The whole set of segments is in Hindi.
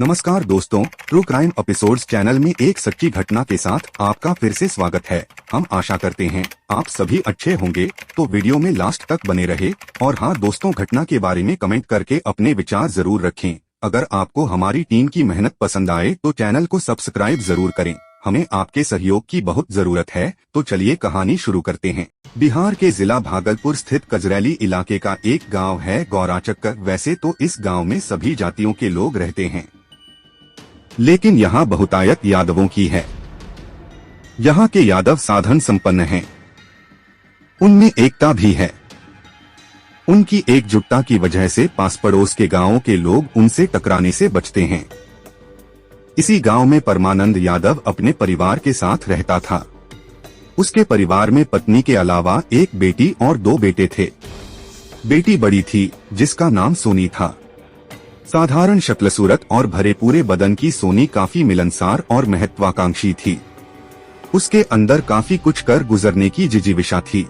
नमस्कार दोस्तों, ट्रू क्राइम एपिसोड्स चैनल में एक सच्ची घटना के साथ आपका फिर से स्वागत है। हम आशा करते हैं आप सभी अच्छे होंगे, तो वीडियो में लास्ट तक बने रहे। और हाँ दोस्तों, घटना के बारे में कमेंट करके अपने विचार जरूर रखें। अगर आपको हमारी टीम की मेहनत पसंद आए तो चैनल को सब्सक्राइब जरूर करें। हमें आपके सहयोग की बहुत जरूरत है। तो चलिए कहानी शुरू करते हैं। बिहार के जिला भागलपुर स्थित कजरैली इलाके का एक गांव है गौराचक्कर। वैसे तो इस गांव में सभी जातियों के लोग रहते हैं, लेकिन यहाँ बहुतायत यादवों की है। यहाँ के यादव साधन संपन्न हैं। उनमें एकता भी है। उनकी एकजुटता की वजह से पास पड़ोस के गांवों के लोग उनसे टकराने से बचते हैं। इसी गांव में परमानंद यादव अपने परिवार के साथ रहता था। उसके परिवार में पत्नी के अलावा एक बेटी और दो बेटे थे। बेटी बड़ी थी, जिसका नाम सोनी था। साधारण शक्ल सूरत और भरे पूरे बदन की सोनी काफी मिलनसार और महत्वाकांक्षी थी। उसके अंदर काफी कुछ कर गुजरने की जिजीविषा थी।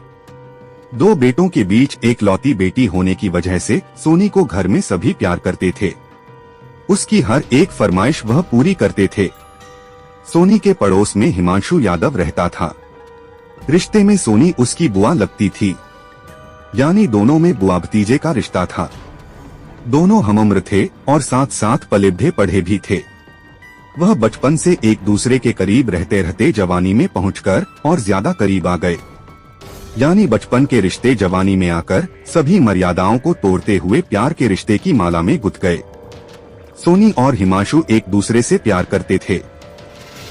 दो बेटों के बीच एक लौती बेटी होने की वजह से सोनी को घर में सभी प्यार करते थे। उसकी हर एक फरमाइश वह पूरी करते थे। सोनी के पड़ोस में हिमांशु यादव रहता था। रिश्ते में सोनी उसकी बुआ लगती थी, यानी दोनों में बुआ भतीजे का रिश्ता था। दोनों हमउम्र थे और साथ साथ पले पढ़े भी थे। वह बचपन से एक दूसरे के करीब रहते रहते जवानी में पहुंचकर और ज्यादा करीब आ गए, यानी बचपन के रिश्ते जवानी में आकर सभी मर्यादाओं को तोड़ते हुए प्यार के रिश्ते की माला में गुथ गए। सोनी और हिमांशु एक दूसरे से प्यार करते थे।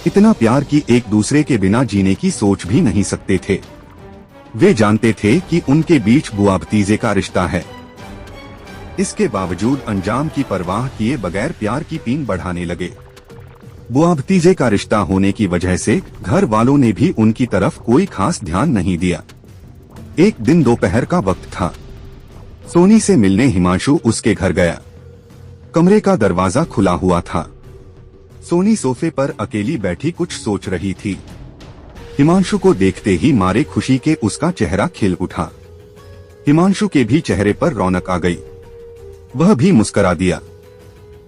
इतना प्यार कि एक दूसरे के बिना जीने की सोच भी नहीं सकते थे। वे जानते थे कि उनके बीच बुआ भतीजे का रिश्ता है। इसके बावजूद अंजाम की परवाह किए बगैर प्यार की पीन बढ़ाने लगे। बुआ भतीजे का रिश्ता होने की वजह से घर वालों ने भी उनकी तरफ कोई खास ध्यान नहीं दिया। एक दिन दोपहर का वक्त था। सोनी से मिलने हिमांशु उसके घर गया। कमरे का दरवाजा खुला हुआ था। सोनी सोफे पर अकेली बैठी कुछ सोच रही थी। हिमांशु को देखते ही मारे खुशी के उसका चेहरा खिल उठा। हिमांशु के भी चेहरे पर रौनक आ गई। वह भी मुस्कुरा दिया।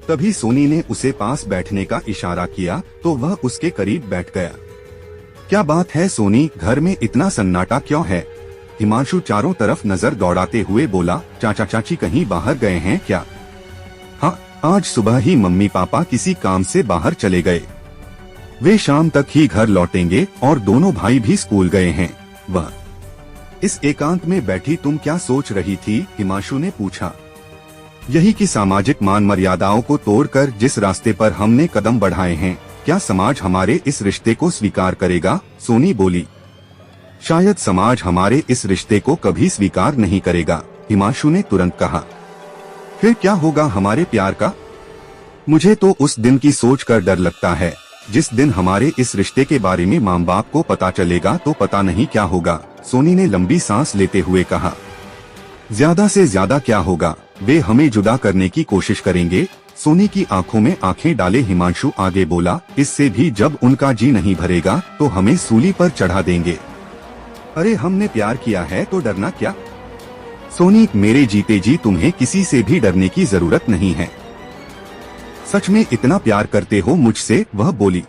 तभी सोनी ने उसे पास बैठने का इशारा किया तो वह उसके करीब बैठ गया। क्या बात है सोनी, घर में इतना सन्नाटा क्यों है? हिमांशु चारों तरफ नजर दौड़ाते हुए बोला। चाचा चाची कहीं बाहर गए हैं क्या? हाँ, आज सुबह ही मम्मी पापा किसी काम से बाहर चले गए। वे शाम तक ही घर लौटेंगे और दोनों भाई भी स्कूल गए हैं। वह इस एकांत में बैठी तुम क्या सोच रही थी? हिमांशु ने पूछा। यही कि सामाजिक मान मर्यादाओं को तोड़कर जिस रास्ते पर हमने कदम बढ़ाए हैं, क्या समाज हमारे इस रिश्ते को स्वीकार करेगा? सोनी बोली। शायद समाज हमारे इस रिश्ते को कभी स्वीकार नहीं करेगा, हिमांशु ने तुरंत कहा। फिर क्या होगा हमारे प्यार का? मुझे तो उस दिन की सोचकर डर लगता है, जिस दिन हमारे इस रिश्ते के बारे में माँ बाप को पता चलेगा तो पता नहीं क्या होगा, सोनी ने लंबी सांस लेते हुए कहा। ज्यादा से ज्यादा क्या होगा, वे हमें जुदा करने की कोशिश करेंगे। सोनी की आंखों में आंखें डाले हिमांशु आगे बोला। इससे भी जब उनका जी नहीं भरेगा तो हमें सूली पर चढ़ा देंगे। अरे हमने प्यार किया है तो डरना क्या? सोनी, मेरे जीते जी तुम्हें किसी से भी डरने की जरूरत नहीं है। सच में इतना प्यार करते हो मुझसे? वह बोली।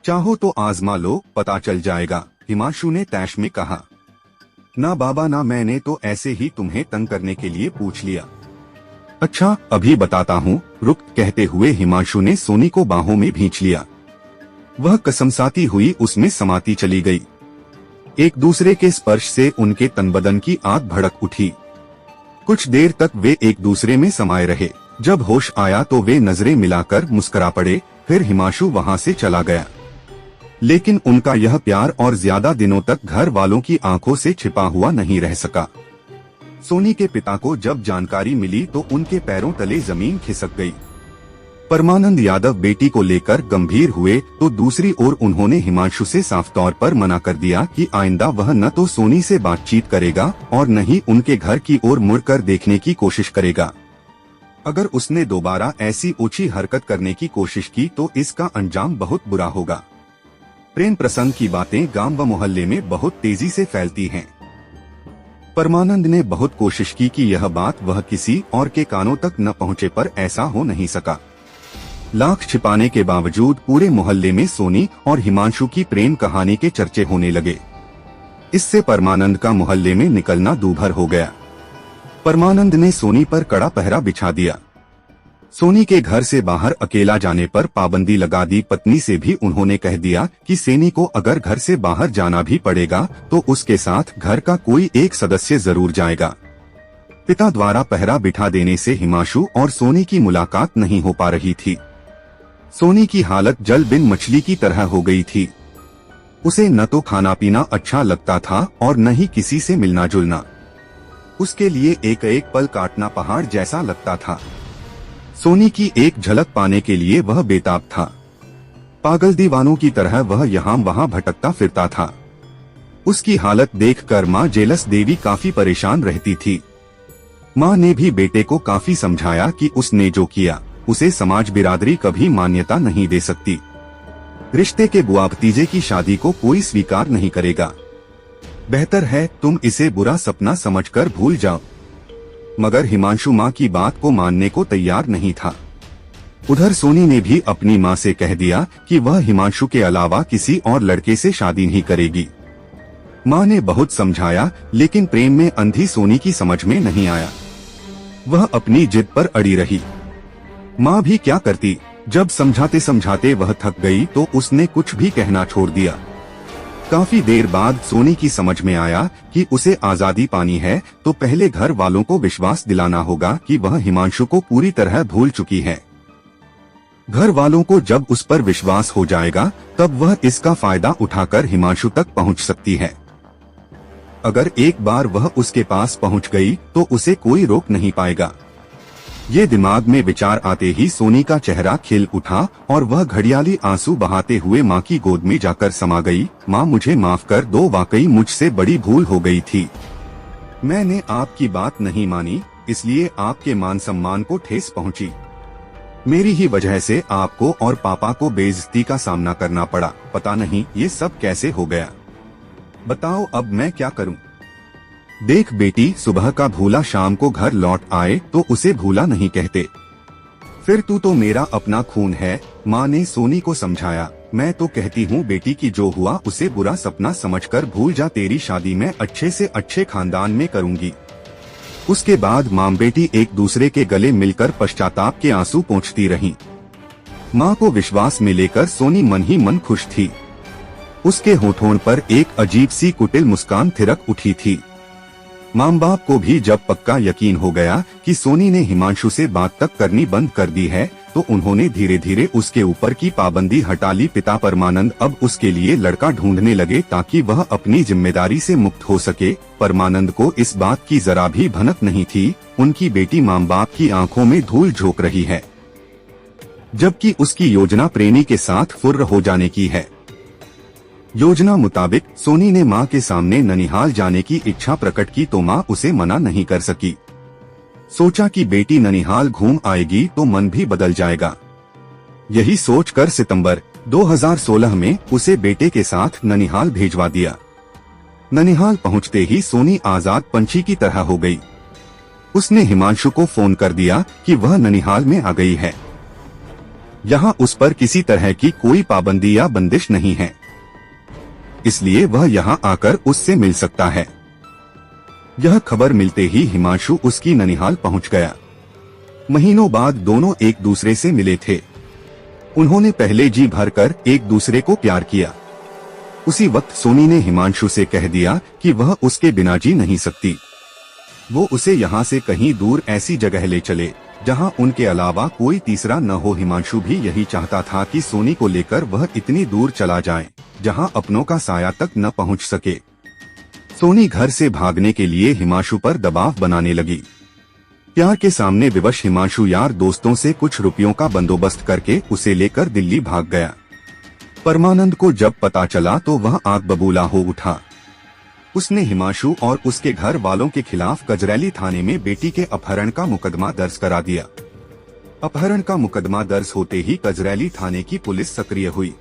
चाहो तो आजमा लो, पता चल जाएगा, हिमांशु ने तैश में कहा। ना बाबा ना, मैंने तो ऐसे ही तुम्हें तंग करने के लिए पूछ लिया। अच्छा अभी बताता हूँ, रुक, कहते हुए हिमांशु ने सोनी को बाहों में भींच लिया। वह कसमसाती हुई उसमें समाती चली गई। एक दूसरे के स्पर्श से उनके तन बदन की आग भड़क उठी। कुछ देर तक वे एक दूसरे में समाये रहे। जब होश आया तो वे नजरें मिलाकर मुस्कुरा पड़े। फिर हिमांशु वहाँ से चला गया। लेकिन उनका यह प्यार और ज्यादा दिनों तक घर वालों की आंखों से छिपा हुआ नहीं रह सका। सोनी के पिता को जब जानकारी मिली तो उनके पैरों तले जमीन खिसक गई। परमानंद यादव बेटी को लेकर गंभीर हुए तो दूसरी ओर उन्होंने हिमांशु से साफ तौर पर मना कर दिया कि आइंदा वह न तो सोनी से बातचीत करेगा और न ही उनके घर की ओर मुड़कर देखने की कोशिश करेगा। अगर उसने दोबारा ऐसी ऊंची हरकत करने की कोशिश की तो इसका अंजाम बहुत बुरा होगा। प्रेम प्रसंग की बातें गांव व मोहल्ले में बहुत तेजी से फैलती हैं। परमानंद ने बहुत कोशिश की कि यह बात वह किसी और के कानों तक न पहुंचे, पर ऐसा हो नहीं सका। लाख छिपाने के बावजूद पूरे मोहल्ले में सोनी और हिमांशु की प्रेम कहानी के चर्चे होने लगे। इससे परमानंद का मोहल्ले में निकलना दूभर हो गया। परमानंद ने सोनी पर कड़ा पहरा बिछा दिया। सोनी के घर से बाहर अकेला जाने पर पाबंदी लगा दी। पत्नी से भी उन्होंने कह दिया कि सोनी को अगर घर से बाहर जाना भी पड़ेगा तो उसके साथ घर का कोई एक सदस्य जरूर जाएगा। पिता द्वारा पहरा बिठा देने से हिमांशु और सोनी की मुलाकात नहीं हो पा रही थी। सोनी की हालत जल बिन मछली की तरह हो गई थी। उसे न तो खाना पीना अच्छा लगता था और न ही किसी से मिलना जुलना। उसके लिए एक एक पल काटना पहाड़ जैसा लगता था। सोनी की एक झलक पाने के लिए वह बेताब था। पागल दीवानों की तरह वह यहाँ वहाँ भटकता फिरता था। उसकी हालत देखकर माँ जेलस देवी काफी परेशान रहती थी। माँ ने भी बेटे को काफी समझाया कि उसने जो किया उसे समाज बिरादरी कभी मान्यता नहीं दे सकती। रिश्ते के बुआ भतीजे की शादी को कोई स्वीकार नहीं करेगा। बेहतर है तुम इसे बुरा सपना समझकर भूल जाओ। मगर हिमांशु माँ की बात को मानने को तैयार नहीं था। उधर सोनी ने भी अपनी माँ से कह दिया कि वह हिमांशु के अलावा किसी और लड़के से शादी नहीं करेगी। माँ ने बहुत समझाया लेकिन प्रेम में अंधी सोनी की समझ में नहीं आया। वह अपनी जिद पर अड़ी रही। माँ भी क्या करती। जब समझाते समझाते वह थक गई तो उसने कुछ भी कहना छोड़ दिया। काफी देर बाद सोनी की समझ में आया कि उसे आजादी पानी है तो पहले घर वालों को विश्वास दिलाना होगा कि वह हिमांशु को पूरी तरह भूल चुकी है। घर वालों को जब उस पर विश्वास हो जाएगा तब वह इसका फायदा उठाकर हिमांशु तक पहुंच सकती है। अगर एक बार वह उसके पास पहुंच गई तो उसे कोई रोक नहीं पाएगा। ये दिमाग में विचार आते ही सोनी का चेहरा खिल उठा और वह घड़ियाली आंसू बहाते हुए माँ की गोद में जाकर समा गई। माँ मुझे माफ कर दो, वाकई मुझसे बड़ी भूल हो गई थी। मैंने आपकी बात नहीं मानी इसलिए आपके मान सम्मान को ठेस पहुंची। मेरी ही वजह से आपको और पापा को बेइज्जती का सामना करना पड़ा। पता नहीं ये सब कैसे हो गया। बताओ अब मैं क्या करूं? देख बेटी, सुबह का भूला शाम को घर लौट आए तो उसे भूला नहीं कहते। फिर तू तो मेरा अपना खून है। माँ ने सोनी को समझाया। मैं तो कहती हूँ बेटी की जो हुआ उसे बुरा सपना समझकर भूल जा। तेरी शादी मैं अच्छे से अच्छे खानदान में करूँगी। उसके बाद माँ बेटी एक दूसरे के गले मिलकर पश्चाताप के आंसू पोंछती रहीं। माँ को विश्वास में लेकर सोनी मन ही मन खुश थी। उसके होठों पर एक अजीब सी कुटिल मुस्कान थिरक उठी थी। माँ बाप को भी जब पक्का यकीन हो गया कि सोनी ने हिमांशु से बात तक करनी बंद कर दी है तो उन्होंने धीरे धीरे उसके ऊपर की पाबंदी हटा ली। पिता परमानंद अब उसके लिए लड़का ढूंढने लगे ताकि वह अपनी जिम्मेदारी से मुक्त हो सके। परमानंद को इस बात की जरा भी भनक नहीं थी। उनकी बेटी माँ बाप की आंखों में धूल झोंक रही है, जबकि उसकी योजना प्रेमी के साथ फुर्र हो जाने की है। योजना मुताबिक सोनी ने मां के सामने ननिहाल जाने की इच्छा प्रकट की तो मां उसे मना नहीं कर सकी। सोचा कि बेटी ननिहाल घूम आएगी तो मन भी बदल जाएगा। यही सोचकर सितंबर 2016 में उसे बेटे के साथ ननिहाल भेजवा दिया। ननिहाल पहुंचते ही सोनी आजाद पंछी की तरह हो गई। उसने हिमांशु को फोन कर दिया कि वह ननिहाल में आ गई है। यहाँ उस पर किसी तरह की कोई पाबंदी या बंदिश नहीं है, इसलिए वह यहाँ आकर उससे मिल सकता है। यह खबर मिलते ही हिमांशु उसकी ननिहाल पहुंच गया। महीनों बाद दोनों एक दूसरे से मिले थे। उन्होंने पहले जी भरकर एक दूसरे को प्यार किया। उसी वक्त सोनी ने हिमांशु से कह दिया कि वह उसके बिना जी नहीं सकती। वो उसे यहाँ से कहीं दूर ऐसी जगह ले चले जहाँ उनके अलावा कोई तीसरा न हो। हिमांशु भी यही चाहता था कि सोनी को लेकर वह इतनी दूर चला जाए जहाँ अपनों का साया तक न पहुँच सके। सोनी घर से भागने के लिए हिमांशु पर दबाव बनाने लगी। प्यार के सामने विवश हिमांशु यार दोस्तों से कुछ रुपयों का बंदोबस्त करके उसे लेकर दिल्ली भाग गया। परमानंद को जब पता चला तो वह आग बबूला हो उठा। उसने हिमांशु और उसके घर वालों के खिलाफ कजरैली थाने में बेटी के अपहरण का मुकदमा दर्ज करा दिया। अपहरण का मुकदमा दर्ज होते ही कजरैली थाने की पुलिस सक्रिय हुई।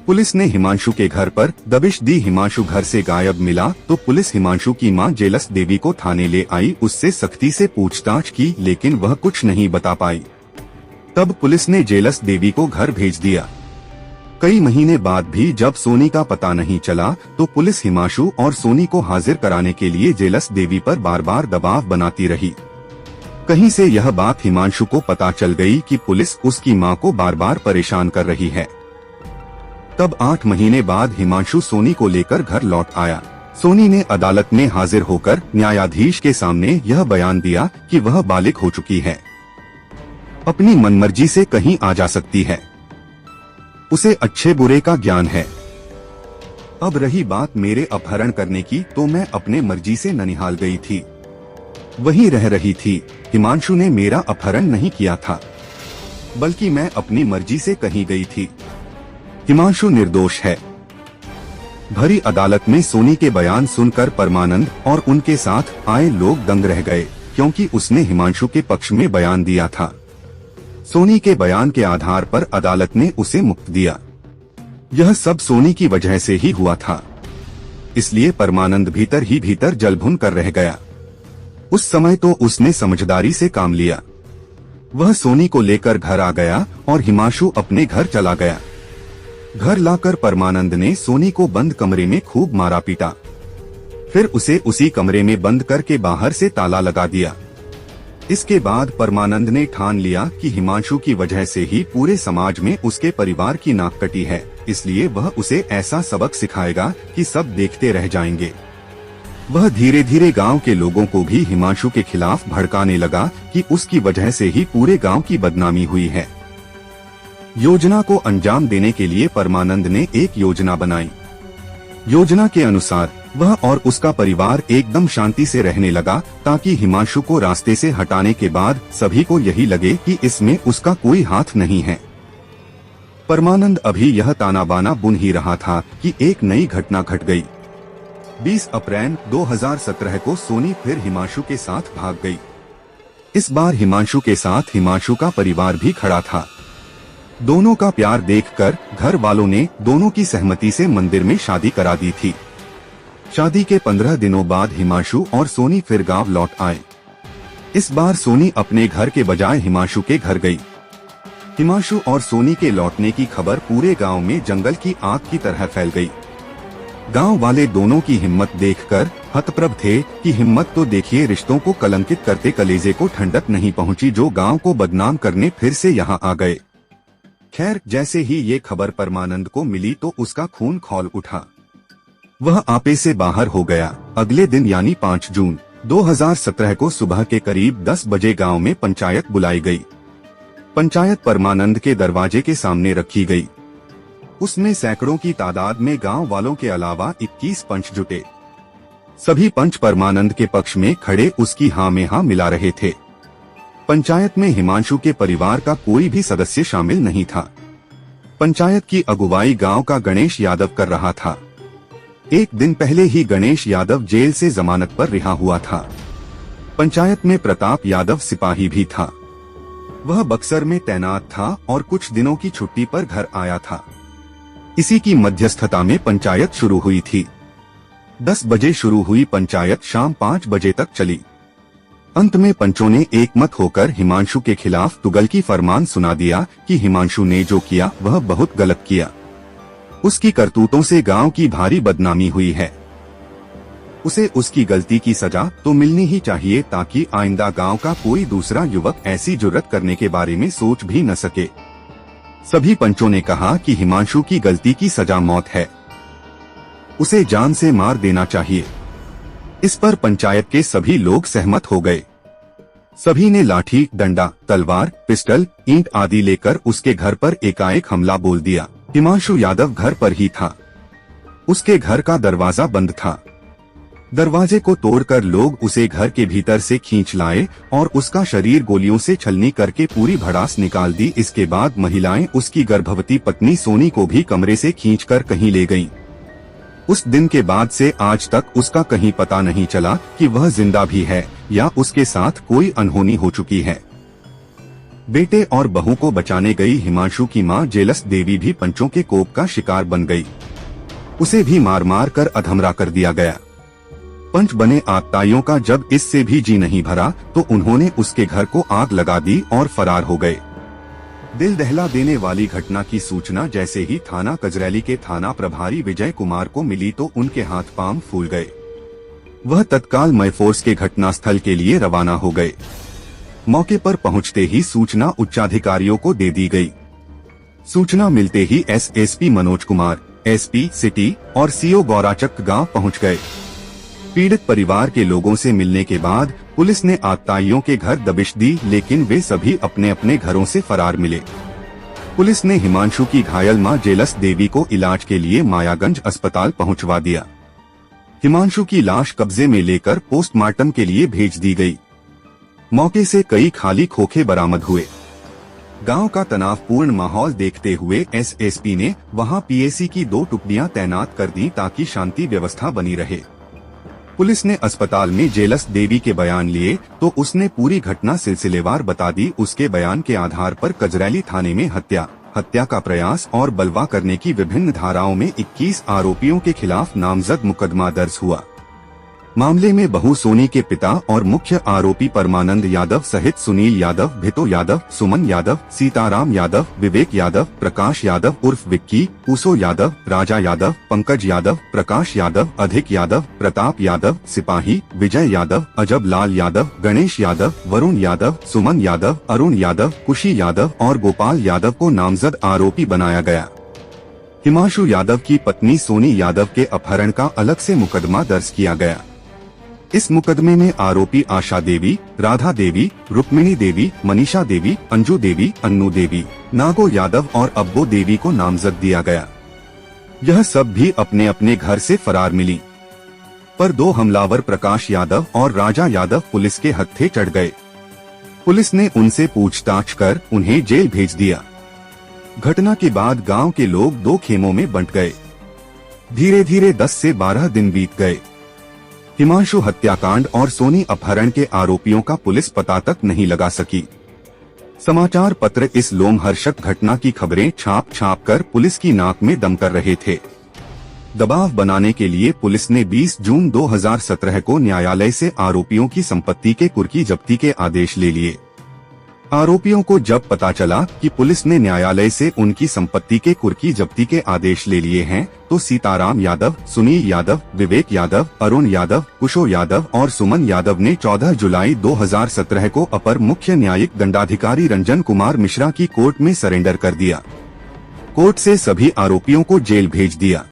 पुलिस ने हिमांशु के घर पर दबिश दी। हिमांशु घर से गायब मिला तो पुलिस हिमांशु की मां जेलस देवी को थाने ले आई। उससे सख्ती से पूछताछ की लेकिन वह कुछ नहीं बता पाई। तब पुलिस ने जेलस देवी को घर भेज दिया। कई महीने बाद भी जब सोनी का पता नहीं चला तो पुलिस हिमांशु और सोनी को हाजिर कराने के लिए जेलस देवी पर बार बार दबाव बनाती रही। कहीं से यह बात हिमांशु को पता चल गई कि पुलिस उसकी मां को बार बार परेशान कर रही है। तब 8 महीने बाद हिमांशु सोनी को लेकर घर लौट आया। सोनी ने अदालत में हाजिर होकर न्यायाधीश के सामने यह बयान दिया कि वह बालिग हो चुकी है, अपनी मनमर्जी से कहीं आ जा सकती है, उसे अच्छे बुरे का ज्ञान है। अब रही बात मेरे अपहरण करने की, तो मैं अपने मर्जी से ननिहाल गई थी, वहीं रह रही थी। हिमांशु ने मेरा अपहरण नहीं किया था, बल्कि मैं अपनी मर्जी से कहीं गई थी। हिमांशु निर्दोष है। भरी अदालत में सोनी के बयान सुनकर परमानंद और उनके साथ आए लोग दंग रह गए, क्योंकि उसने हिमांशु के पक्ष में बयान दिया था। सोनी के बयान के आधार पर अदालत ने उसे मुक्त दिया। यह सब सोनी की वजह से ही हुआ था, इसलिए परमानंद भीतर ही भीतर जलभुन कर रह गया। उस समय तो उसने समझदारी से काम लिया। वह सोनी को लेकर घर आ गया और हिमांशु अपने घर चला गया। घर लाकर परमानंद ने सोनी को बंद कमरे में खूब मारा पीटा, फिर उसे उसी कमरे में बंद करके बाहर से ताला लगा दिया। इसके बाद परमानंद ने ठान लिया कि हिमांशु की वजह से ही पूरे समाज में उसके परिवार की नाक कटी है, इसलिए वह उसे ऐसा सबक सिखाएगा कि सब देखते रह जाएंगे। वह धीरे धीरे गांव के लोगों को भी हिमांशु के खिलाफ भड़काने लगा कि उसकी वजह से ही पूरे गांव की बदनामी हुई है। योजना को अंजाम देने के लिए परमानंद ने एक योजना बनाई। योजना के अनुसार वह और उसका परिवार एकदम शांति से रहने लगा, ताकि हिमांशु को रास्ते से हटाने के बाद सभी को यही लगे कि इसमें उसका कोई हाथ नहीं है। परमानंद अभी यह ताना बाना बुन ही रहा था कि एक नई घटना घट गई। 20 अप्रैल 2017 को सोनी फिर हिमांशु के साथ भाग गई। इस बार हिमांशु के साथ हिमांशु का परिवार भी खड़ा था। दोनों का प्यार देखकर घर वालों ने दोनों की सहमति से मंदिर में शादी करा दी थी। शादी के 15 दिनों बाद हिमांशु और सोनी फिर गांव लौट आए। इस बार सोनी अपने घर के बजाय हिमांशु के घर गई। हिमांशु और सोनी के लौटने की खबर पूरे गांव में जंगल की आग की तरह फैल गई। गांव वाले दोनों की हिम्मत देखकर हतप्रभ थे कि हिम्मत तो देखिए, रिश्तों को कलंकित करते कलेजे को ठंडक नहीं पहुंची, जो गांव को बदनाम करने फिर से यहां आ गए। खैर, जैसे ही ये खबर परमानंद को मिली तो उसका खून खौल उठा। वह आपे से बाहर हो गया। अगले दिन यानी 5 जून 2017 को सुबह के करीब 10 बजे गांव में पंचायत बुलाई गई। पंचायत परमानंद के दरवाजे के सामने रखी गई। उसमें सैकड़ों की तादाद में गांव वालों के अलावा 21 पंच जुटे। सभी पंच परमानंद के पक्ष में खड़े उसकी हाँ में हाँ मिला रहे थे। पंचायत में हिमांशु के परिवार का कोई भी सदस्य शामिल नहीं था। पंचायत की अगुवाई गांव का गणेश यादव कर रहा था। एक दिन पहले ही गणेश यादव जेल से जमानत पर रिहा हुआ था। पंचायत में प्रताप यादव सिपाही भी था। वह बक्सर में तैनात था और कुछ दिनों की छुट्टी पर घर आया था। इसी की मध्यस्थता में पंचायत शुरू हुई थी। 10 बजे शुरू हुई पंचायत शाम 5 बजे तक चली। अंत में पंचों ने एकमत होकर हिमांशु के खिलाफ तुगलकी फरमान सुना दिया कि हिमांशु ने जो किया वह बहुत गलत किया। उसकी करतूतों से गांव की भारी बदनामी हुई है। उसे उसकी गलती की सजा तो मिलनी ही चाहिए, ताकि आइंदा गांव का कोई दूसरा युवक ऐसी जुर्रत करने के बारे में सोच भी न सके। सभी पंचों ने कहा कि हिमांशु की गलती की सजा मौत है, उसे जान से मार देना चाहिए। इस पर पंचायत के सभी लोग सहमत हो गए। सभी ने लाठी, डंडा, तलवार, पिस्टल, ईंट आदि लेकर उसके घर पर एकाएक हमला बोल दिया। हिमांशु यादव घर पर ही था। उसके घर का दरवाजा बंद था। दरवाजे को तोड़कर लोग उसे घर के भीतर से खींच लाए और उसका शरीर गोलियों से छलनी करके पूरी भड़ास निकाल दी। इसके बाद महिलाएं उसकी गर्भवती पत्नी सोनी को भी कमरे से खींचकर कहीं ले गईं। उस दिन के बाद से आज तक उसका कहीं पता नहीं चला कि वह जिंदा भी है या उसके साथ कोई अनहोनी हो चुकी है। बेटे और बहू को बचाने गई हिमांशु की मां जेलस देवी भी पंचों के कोप का शिकार बन गई। उसे भी मार मार कर अधमरा कर दिया गया। पंच बने आतताइयों का जब इससे भी जी नहीं भरा तो उन्होंने उसके घर को आग लगा दी और फरार हो गए। दिल दहला देने वाली घटना की सूचना जैसे ही थाना कजरैली के थाना प्रभारी विजय कुमार को मिली तो उनके हाथ पांव फूल गए। वह तत्काल मयफोर्स के घटनास्थल के लिए रवाना हो गए। मौके पर पहुंचते ही सूचना उच्चाधिकारियों को दे दी गई। सूचना मिलते ही SSP Manoj Kumar, SP city और सीओ गौराचक गांव पहुंच गए। पीड़ित परिवार के लोगों से मिलने के बाद पुलिस ने आतताइयों के घर दबिश दी, लेकिन वे सभी अपने अपने घरों से फरार मिले। पुलिस ने हिमांशु की घायल मां जेलस देवी को इलाज के लिए मायागंज अस्पताल पहुंचवा दिया। हिमांशु की लाश कब्जे में लेकर पोस्टमार्टम के लिए भेज दी गई। मौके से कई खाली खोखे बरामद हुए। गांव का तनावपूर्ण माहौल देखते हुए एसएसपी ने वहां पीएसी की 2 टुकड़ियां तैनात कर दी ताकि शांति व्यवस्था बनी रहे। पुलिस ने अस्पताल में जेलस देवी के बयान लिए तो उसने पूरी घटना सिलसिलेवार बता दी। उसके बयान के आधार पर कजरैली थाने में हत्या का प्रयास और बलवा करने की विभिन्न धाराओं में 21 आरोपियों के खिलाफ नामजद मुकदमा दर्ज हुआ। मामले में बहू सोनी के पिता और मुख्य आरोपी परमानंद यादव सहित सुनील यादव, भितो यादव, सुमन यादव, सीताराम यादव, विवेक यादव, प्रकाश यादव उर्फ विक्की, ऊसो यादव, राजा यादव, पंकज यादव, प्रकाश यादव, अधिक यादव, प्रताप यादव, सिपाही, विजय यादव, अजब लाल यादव, गणेश यादव, वरुण यादव, सुमन यादव, अरुण यादव, कुशी यादव और गोपाल यादव को नामजद आरोपी बनाया गया। हिमांशु यादव की पत्नी सोनी यादव के अपहरण का अलग से मुकदमा दर्ज किया गया। इस मुकदमे में आरोपी आशा देवी, राधा देवी, रुक्मिणी देवी, मनीषा देवी, अंजू देवी, अन्नू देवी, नागो यादव और अब्बो देवी को नामजद दिया गया। यह सब भी अपने अपने घर से फरार मिली, पर 2 हमलावर प्रकाश यादव और राजा यादव पुलिस के हत्थे चढ़ गए। पुलिस ने उनसे पूछताछ कर उन्हें जेल भेज दिया। घटना के बाद गांव के लोग 2 खेमों में बंट गए। धीरे धीरे 10 से 12 दिन बीत गए। हिमांशु हत्याकांड और सोनी अपहरण के आरोपियों का पुलिस पता तक नहीं लगा सकी। समाचार पत्र इस लोमहर्षक घटना की खबरें छाप कर पुलिस की नाक में दम कर रहे थे। दबाव बनाने के लिए पुलिस ने 20 जून 2017 को न्यायालय से आरोपियों की संपत्ति के कुर्की जब्ती के आदेश ले लिए। आरोपियों को जब पता चला कि पुलिस ने न्यायालय से उनकी संपत्ति के कुर्की जब्ती के आदेश ले लिए हैं, तो सीताराम यादव, सुनील यादव, विवेक यादव, अरुण यादव, कुशो यादव और सुमन यादव ने 14 जुलाई 2017 को अपर मुख्य न्यायिक दंडाधिकारी रंजन कुमार मिश्रा की कोर्ट में सरेंडर कर दिया। कोर्ट से सभी आरोपियों को जेल भेज दिया।